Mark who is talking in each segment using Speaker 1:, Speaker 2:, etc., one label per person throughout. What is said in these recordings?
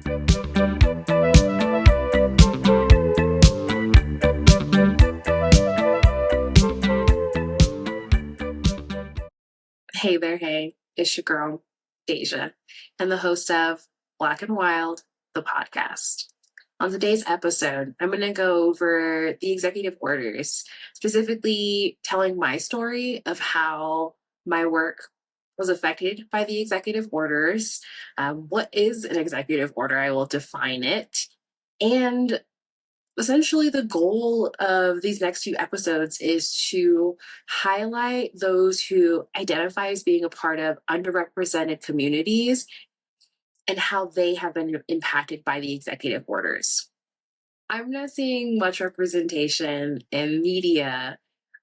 Speaker 1: Hey there, hey, it's your girl, Deja, and the host of Black and Wild, the podcast. On today's episode, I'm going to go over the executive orders, specifically telling my story of how my work was affected by the executive orders. What is an executive order? I will define it. And essentially, the goal of these next few episodes is to highlight those who identify as being a part of underrepresented communities and how they have been impacted by the executive orders. I'm not seeing much representation in media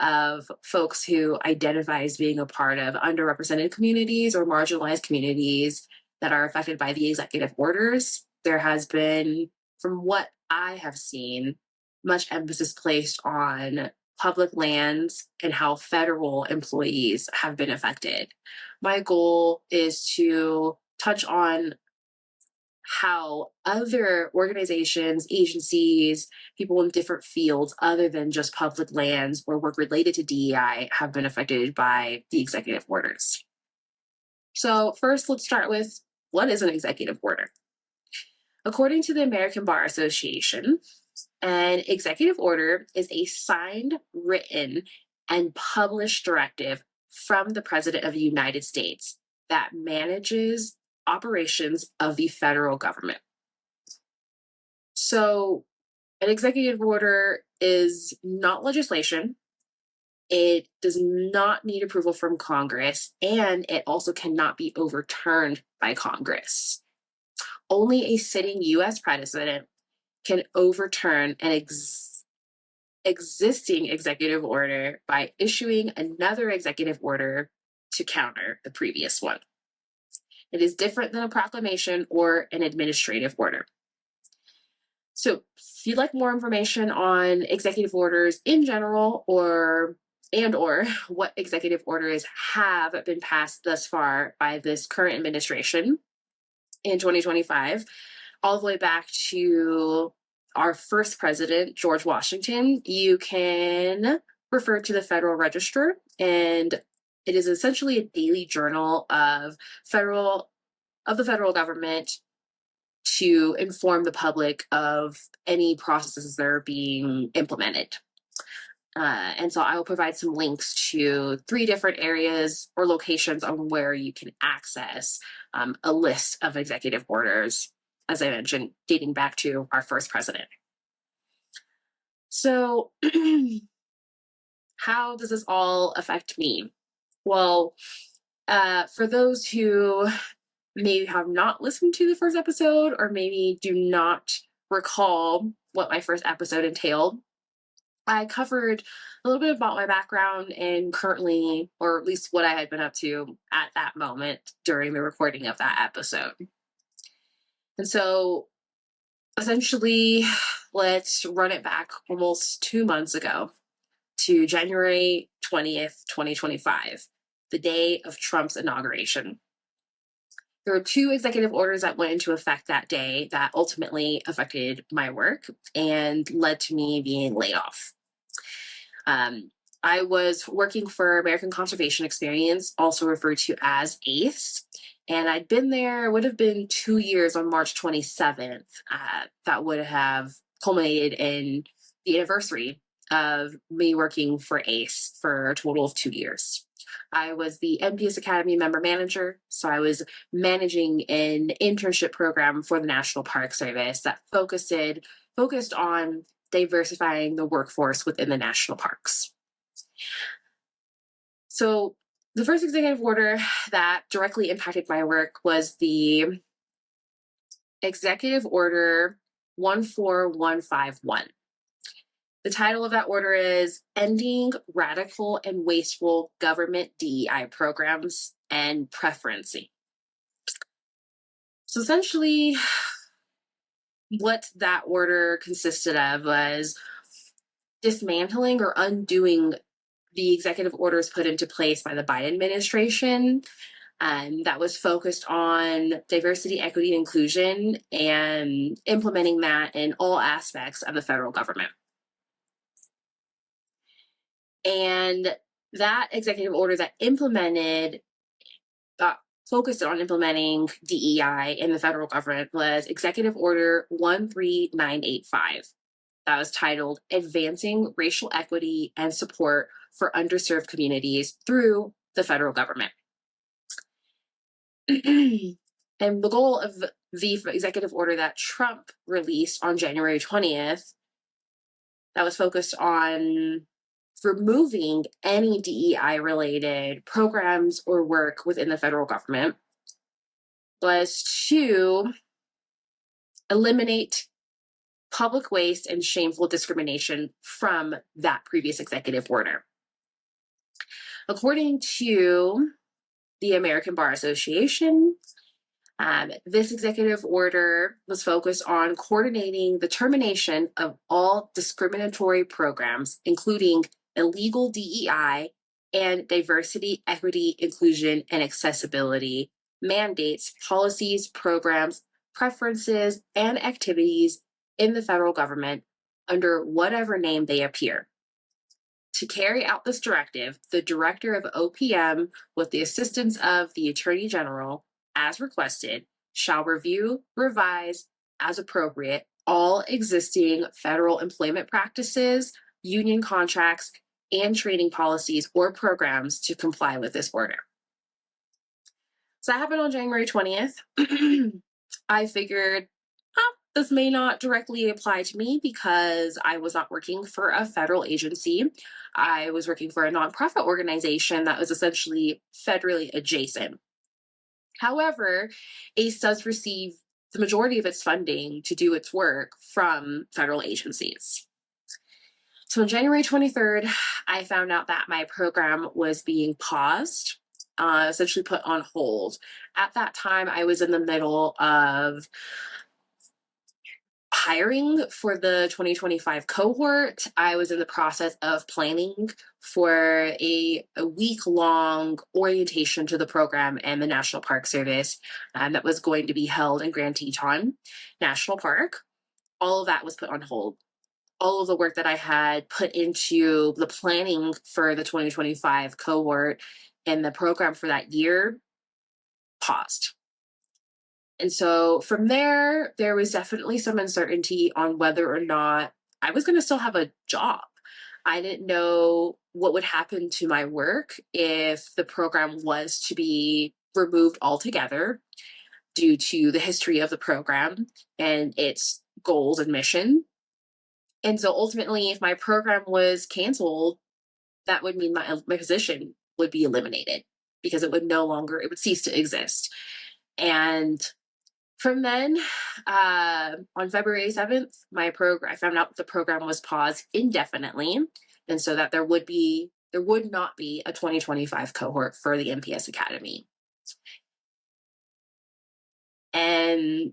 Speaker 1: of folks who identify as being a part of underrepresented communities or marginalized communities that are affected by the executive orders. There has been, from what I have seen, much emphasis placed on public lands and how federal employees have been affected. My goal is to touch on how other organizations, agencies, people in different fields other than just public lands or work related to DEI have been affected by the executive orders. So first, let's start with what is an executive order? According to the American Bar Association, an executive order is a signed, written, and published directive from the President of the United States that manages operations of the federal government. So, an executive order is not legislation. It does not need approval from Congress, and it also cannot be overturned by Congress. Only a sitting U.S. president can overturn an existing executive order by issuing another executive order to counter the previous one. It is different than a proclamation or an administrative order. So if you'd like more information on executive orders in general or what executive orders have been passed thus far by this current administration in 2025, all the way back to our first president, George Washington, you can refer to the Federal Register, and it is essentially a daily journal of the federal government to inform the public of any processes that are being implemented. And so I will provide some links to 3 different areas or locations on where you can access a list of executive orders, as I mentioned, dating back to our first president. So how does this all affect me? Well, for those who maybe have not listened to the first episode or maybe do not recall what my first episode entailed, I covered a little bit about my background and currently, or at least what I had been up to at that moment during the recording of that episode. And so essentially, let's run it back almost 2 months ago to January 20th, 2025, the day of Trump's inauguration. There were 2 executive orders that went into effect that day that ultimately affected my work and led to me being laid off. I was working for American Conservation Experience, also referred to as ACE, and I'd been there, it would have been 2 years on March 27th. That would have culminated in the anniversary of me working for ACE for a total of 2 years. I was the NPS Academy member manager, so I was managing an internship program for the National Park Service that focused on diversifying the workforce within the national parks. So the first executive order that directly impacted my work was the Executive Order 14151. The title of that order is Ending Radical and Wasteful Government DEI Programs and Preferencing. So essentially, what that order consisted of was dismantling or undoing the executive orders put into place by the Biden administration that was focused on diversity, equity, and inclusion, and implementing that in all aspects of the federal government. And that executive order that focused on implementing DEI in the federal government was Executive Order 13985. That was titled Advancing Racial Equity and Support for Underserved Communities Through the Federal Government. And the goal of the executive order that Trump released on January 20th, that was focused on removing any DEI-related programs or work within the federal government, was to eliminate public waste and shameful discrimination from that previous executive order. According to the American Bar Association, this executive order was focused on coordinating the termination of all discriminatory programs, including illegal DEI and diversity, equity, inclusion, and accessibility mandates, policies, programs, preferences, and activities in the federal government under whatever name they appear. To carry out this directive, the director of OPM, with the assistance of the Attorney General, as requested, shall review, revise, as appropriate, all existing federal employment practices, union contracts, and training policies or programs to comply with this order. So that happened on January 20th. I figured, this may not directly apply to me because I was not working for a federal agency. I was working for a nonprofit organization that was essentially federally adjacent. However, ACE does receive the majority of its funding to do its work from federal agencies. So on January 23rd, I found out that my program was being paused, essentially put on hold. At that time, I was in the middle of hiring for the 2025 cohort. I was in the process of planning for a week-long orientation to the program and the National Park Service that was going to be held in Grand Teton National Park. All of that was put on hold. All of the work that I had put into the planning for the 2025 cohort and the program for that year paused. And so from there was definitely some uncertainty on whether or not I was going to still have a job. I didn't know what would happen to my work if the program was to be removed altogether due to the history of the program and its goals and mission. And so ultimately, if my program was canceled, that would mean my position would be eliminated because it would cease to exist. And from then, on February 7th, I found out the program was paused indefinitely, and so that there would not be a 2025 cohort for the NPS Academy. And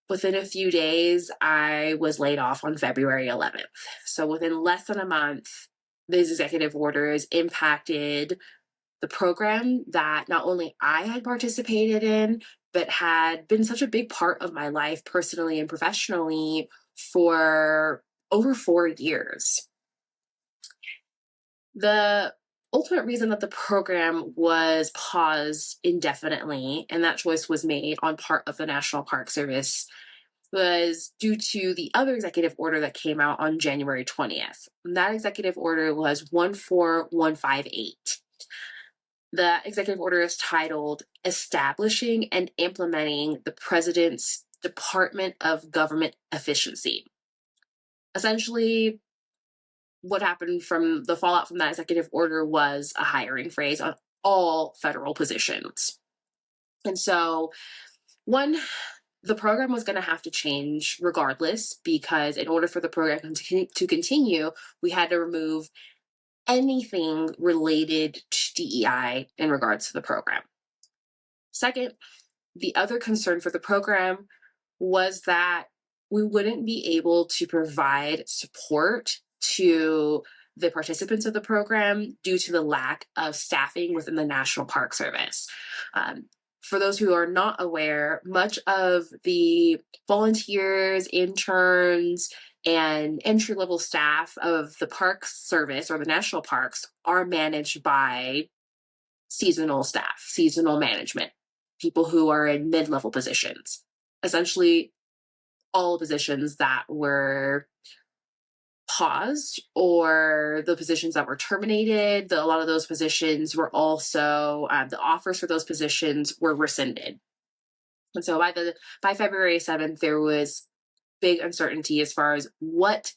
Speaker 1: within a few days, I was laid off on February 11th. So within less than a month, these executive orders impacted the program that not only I had participated in, but had been such a big part of my life personally and professionally for over 4 years. The ultimate reason that the program was paused indefinitely, and that choice was made on part of the National Park Service, was due to the other executive order that came out on January 20th. And that executive order was 14158. The executive order is titled Establishing and Implementing the President's Department of Government Efficiency. Essentially, what happened from the fallout from that executive order was a hiring freeze on all federal positions. And so, the program was going to have to change regardless, because in order for the program to continue, we had to remove anything related to DEI in regards to the program. Second, the other concern for the program was that we wouldn't be able to provide support to the participants of the program due to the lack of staffing within the National Park Service. For those who are not aware, much of the volunteers, interns, and entry-level staff of the Park Service or the national parks are managed by seasonal staff, seasonal management, people who are in mid-level positions. Essentially, all positions that were paused or the positions that were terminated. A lot of those positions were also the offers for those positions were rescinded. And so by February 7th, there was big uncertainty as far as what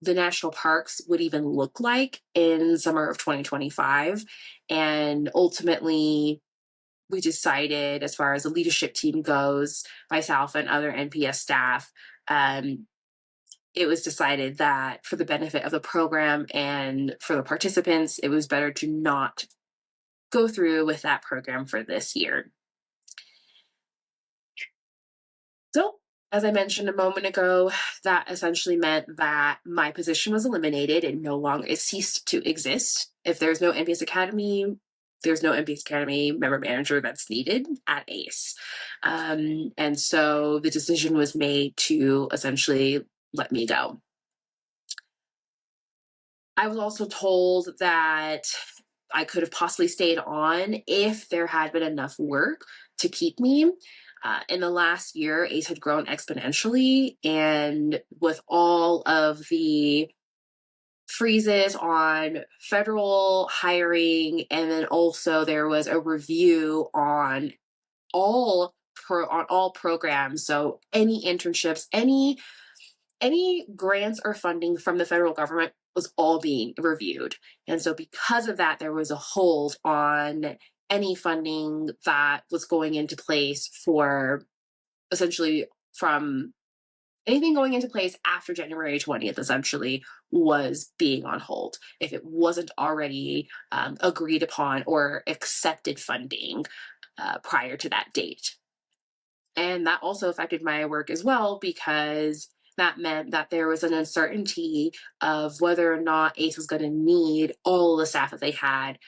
Speaker 1: the national parks would even look like in summer of 2025. And ultimately, we decided, as far as the leadership team goes, myself and other NPS staff, it was decided that for the benefit of the program and for the participants, it was better to not go through with that program for this year. So, as I mentioned a moment ago, that essentially meant that my position was eliminated and no longer it ceased to exist. If there's no NPS Academy, there's no NPS Academy member manager that's needed at ACE. And so the decision was made to essentially let me go. I was also told that I could have possibly stayed on if there had been enough work to keep me. In the last year, ACE had grown exponentially, and with all of the freezes on federal hiring, and then also there was a review on all programs. So any internships, any grants or funding from the federal government was all being reviewed. And so because of that, there was a hold on any funding that was going into place for essentially from anything going into place after January 20th, essentially was being on hold if it wasn't already agreed upon or accepted funding prior to that date. And that also affected my work as well, because that meant that there was an uncertainty of whether or not ACE was going to need all the staff that they had.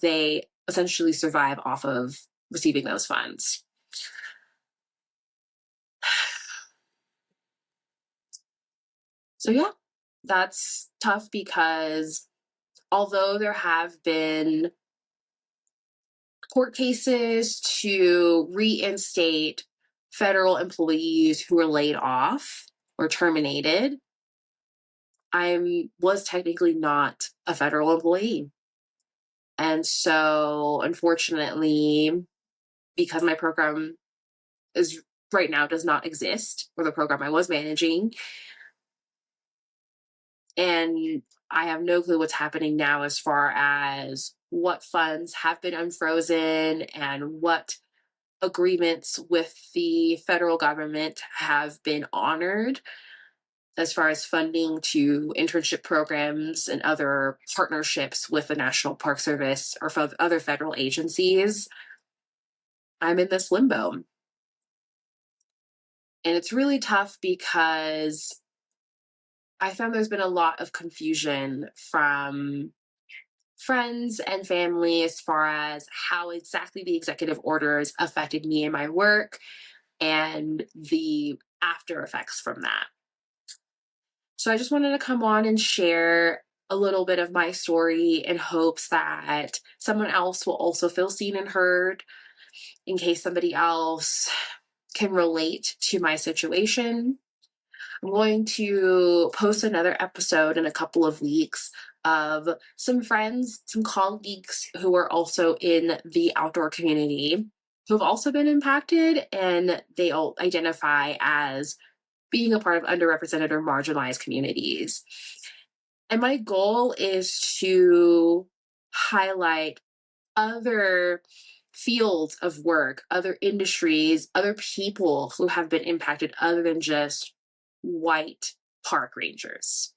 Speaker 1: They essentially survive off of receiving those funds. So yeah, that's tough because although there have been court cases to reinstate federal employees who were laid off or terminated, I was technically not a federal employee. And so, unfortunately, because my program is right now does not exist, or the program I was managing, and I have no clue what's happening now as far as what funds have been unfrozen and what agreements with the federal government have been honored as far as funding to internship programs and other partnerships with the National Park Service or other federal agencies. I'm in this limbo. And it's really tough because I found there's been a lot of confusion from friends and family as far as how exactly the executive orders affected me and my work and the after effects from that. So I just wanted to come on and share a little bit of my story in hopes that someone else will also feel seen and heard, in case somebody else can relate to my situation. I'm going to post another episode in a couple of weeks of some friends, some colleagues who are also in the outdoor community who have also been impacted, and they all identify as being a part of underrepresented or marginalized communities. And my goal is to highlight other fields of work, other industries, other people who have been impacted other than just white park rangers.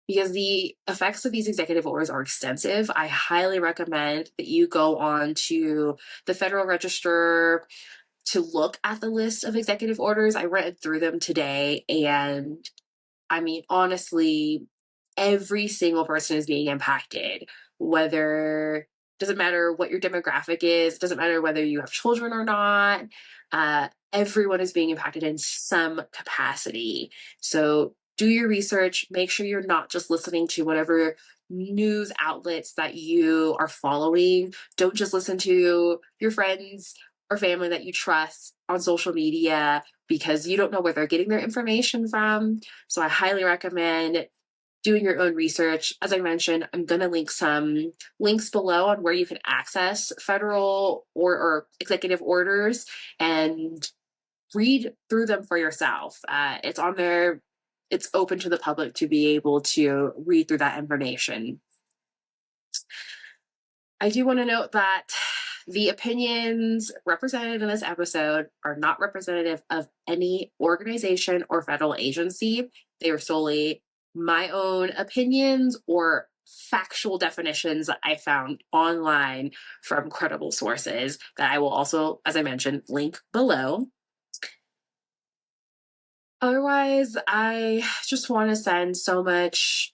Speaker 1: Because the effects of these executive orders are extensive, I highly recommend that you go on to the Federal Register to look at the list of executive orders. I read through them today, and I mean, honestly, every single person is being impacted, whether Doesn't matter what your demographic is, doesn't matter whether you have children or not. Everyone is being impacted in some capacity. So do your research, make sure you're not just listening to whatever news outlets that you are following. Don't just listen to your friends or family that you trust on social media because you don't know where they're getting their information from. So I highly recommend doing your own research. As I mentioned, I'm going to link some links below on where you can access federal or executive orders and read through them for yourself. It's on there, it's open to the public to be able to read through that information. I do want to note that the opinions represented in this episode are not representative of any organization or federal agency. They are solely my own opinions or factual definitions that I found online from credible sources that I will also, as I mentioned, link below. Otherwise, I just want to send so much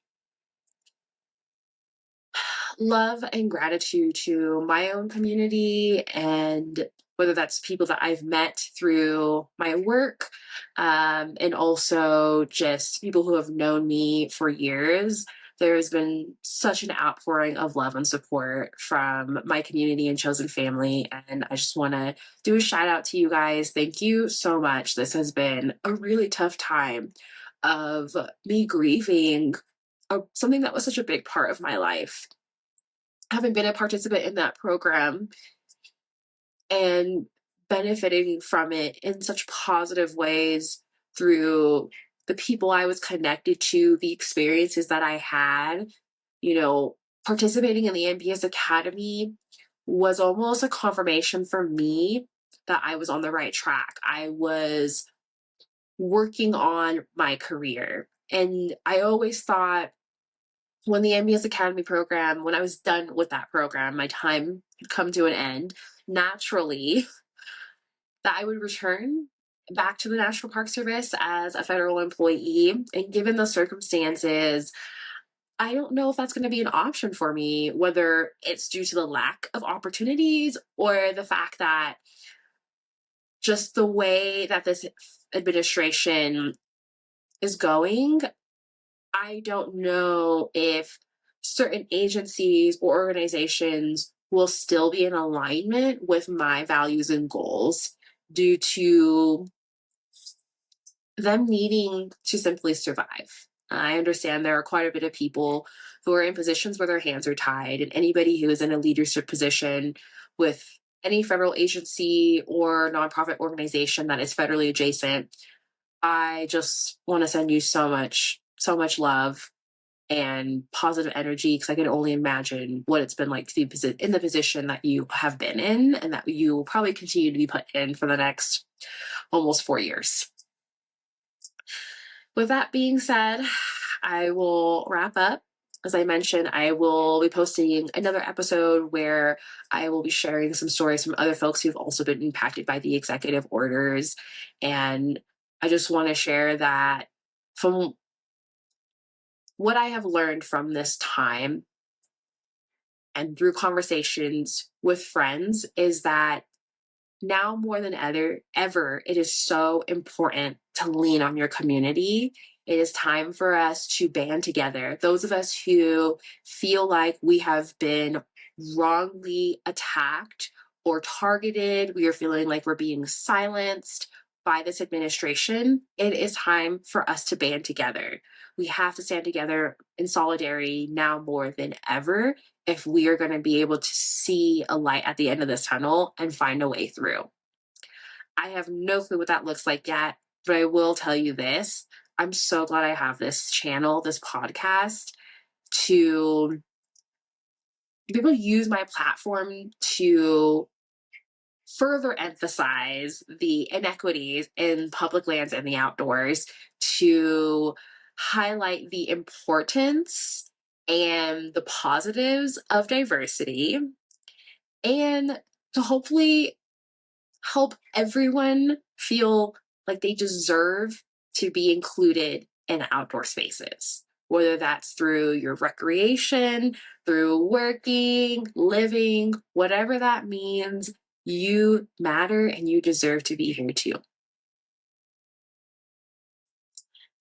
Speaker 1: love and gratitude to my own community, and whether that's people that I've met through my work, and also just people who have known me for years. There's been such an outpouring of love and support from my community and chosen family. And I just want to do a shout out to you guys. Thank you so much. This has been a really tough time of me grieving something that was such a big part of my life. Having been a participant in that program and benefiting from it in such positive ways through the people I was connected to, the experiences that I had, participating in the MBS Academy was almost a confirmation for me that I was on the right track. I was working on my career. And I always thought when the MBS Academy program, when I was done with that program, my time had come to an end, naturally, that I would return back to the National Park Service as a federal employee. And given the circumstances, I don't know if that's going to be an option for me, whether it's due to the lack of opportunities or the fact that just the way that this administration is going, I don't know if certain agencies or organizations will still be in alignment with my values and goals due to them needing to simply survive. I understand there are quite a bit of people who are in positions where their hands are tied, and anybody who is in a leadership position with any federal agency or nonprofit organization that is federally adjacent, I just want to send you so much love and positive energy because I can only imagine what it's been like to be in the position that you have been in and that you will probably continue to be put in for the next almost 4 years. With that being said, I will wrap up. As I mentioned, I will be posting another episode where I will be sharing some stories from other folks who've also been impacted by the executive orders. And I just want to share that from what I have learned from this time and through conversations with friends is that now more than ever, it is so important to lean on your community. It is time for us to band together. Those of us who feel like we have been wrongly attacked or targeted, we are feeling like we're being silenced by this administration, it is time for us to band together. We have to stand together in solidarity now more than ever if we are going to be able to see a light at the end of this tunnel and find a way through. I have no clue what that looks like yet, but I will tell you this. I'm so glad I have this channel, this podcast, to be able to use my platform to further emphasize the inequities in public lands and the outdoors, to highlight the importance and the positives of diversity, and to hopefully help everyone feel like they deserve to be included in outdoor spaces, whether that's through your recreation, through working, living, whatever that means. You matter and you deserve to be here too.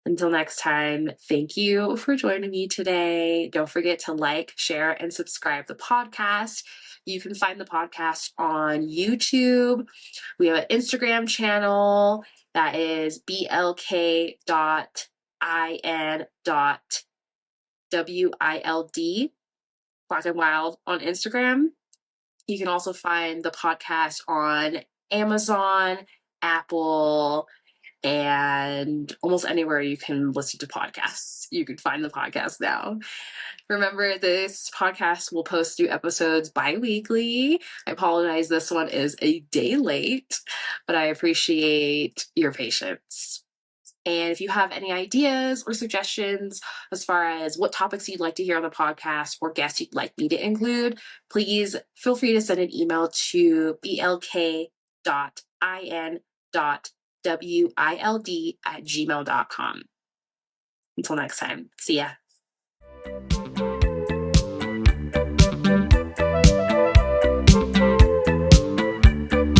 Speaker 1: Until next time, thank you for joining me today. Don't forget to like, share, and subscribe the podcast. You can find the podcast on YouTube. We have an Instagram channel that is blk.in.wild, Black and Wild on Instagram. You can also find the podcast on Amazon, Apple, and almost anywhere you can listen to podcasts. You can find the podcast now. Remember, this podcast will post new episodes bi-weekly. I apologize, this one is a day late, but I appreciate your patience. And if you have any ideas or suggestions as far as what topics you'd like to hear on the podcast or guests you'd like me to include, please feel free to send an email to blk.in.wild@gmail.com. Until next time, see ya.